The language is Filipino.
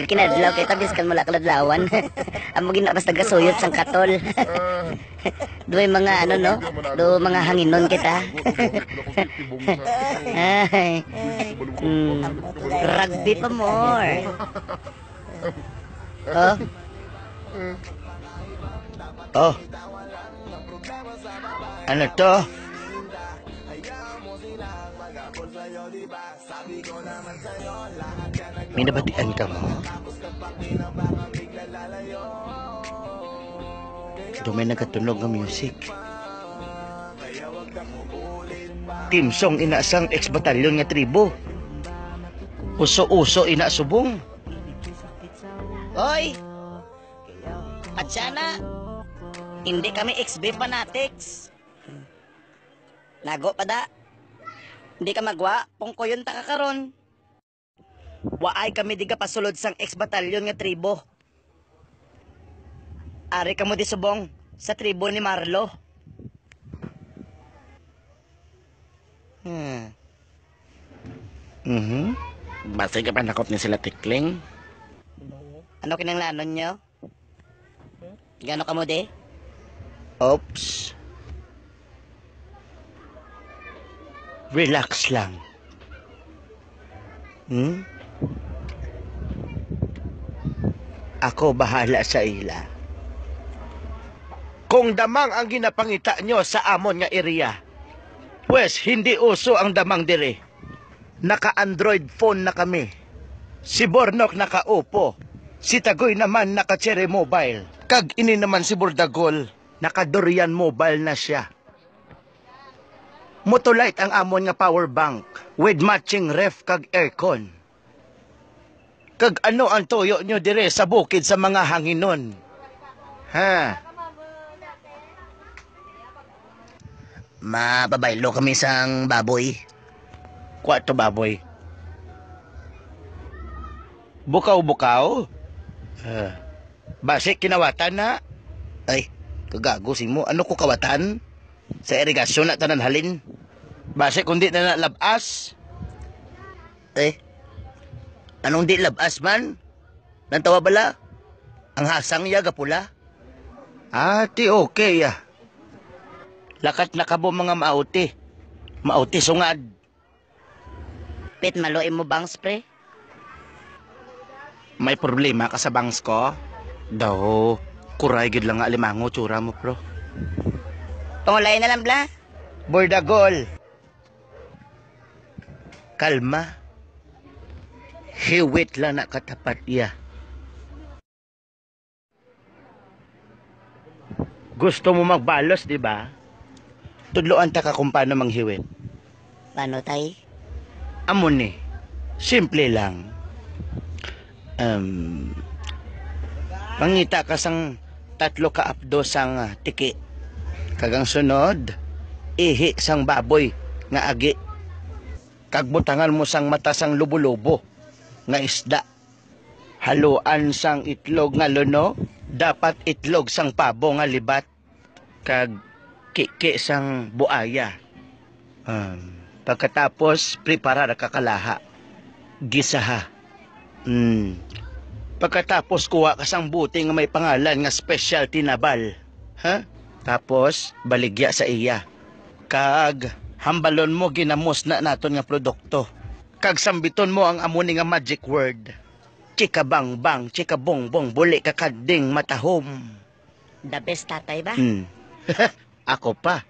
Kinadlaw kita biskan mula kaladlawan. Amo gina basta gasuyot sang katol. Duay mga ano no, do mga hanginon kita. Ay. Rugby pa more. Oh. Oh. Ano to? Minabatian ka mo? Dumay nagkatunog ng music. Team song inasang ex-batalyon nga tribo. Uso-uso inasubong. Hoy! Atsana! Hindi kami XB fanatics. Nago pa da. Hindi ka magwa, pungkoyon ta kakaron. Waay kami diga pasulod sang ex-batalyon nga tribo. Ari ka mo di subong sa tribo ni Marlo. Basta ka pa nakot ni sila tikling. Ano kinanglanon nyo? Gano ka mo di? Oops. Relax lang. Ako bahala sa ila. Kung damang ang ginapangita nyo sa amon nga area, pues hindi uso ang damang dire. Naka-Android phone na kami. Si Bornok naka-Oppo. Si Tagoy naman naka-Cherry Mobile. Kag ini naman si Bordagol, naka-Dorian Mobile na siya. Motolite ang amon nga power bank with matching ref kag aircon. Kag ano ang tuyo nyo dire sa bukid sa mga hanginon? Ha? Mababaylo kami sang baboy. Kwato baboy. Bukaw-bukaw? Basi kinawatan na. Ay, kagago si mo. Ano ko kawatan? Sa irigasyon na tanan halin. Basi kundi na nalabas. Anong di labas man? Nantawa bala? Ang hasang yaga pula? Ti okay ah. Lakat na kabo mga mauti. Mauti sungad. Pit maluin mo bang spray? May problema ka sa bangs ko? Daw, kuray gid lang nga limango tsura mo bro. Pangulay na lang bla? Bordagol. Kalma. Hiwit lang na katapat iya. Gusto mo magbalos, di ba? Tudloan ta ka kung paano manghiwit. Paano tay? Amon ni. Simple lang. Pangita ka sang 3 ka apdo sang tiki. Kagang sunod, ihi sang baboy nga agi. Kagbutangan mo sang mata sang lubo-lubo nga isda. Haluan sang itlog nga luno, dapat itlog sang pabo nga libat. Kag kiki sang buaya. Pagkatapos, preparar kakalaha. Gisaha. Pagkatapos, kuha ka sang buti nga may pangalan nga specialty na bal. Ha? Tapos, baligya sa iya. Kag, hambalon mo ginamos na naton nga produkto. Kag sambiton mo ang amuni nga magic word. Chika bang bang, chika bong bong, buli kakading matahom. The best tatay ba? Ako pa.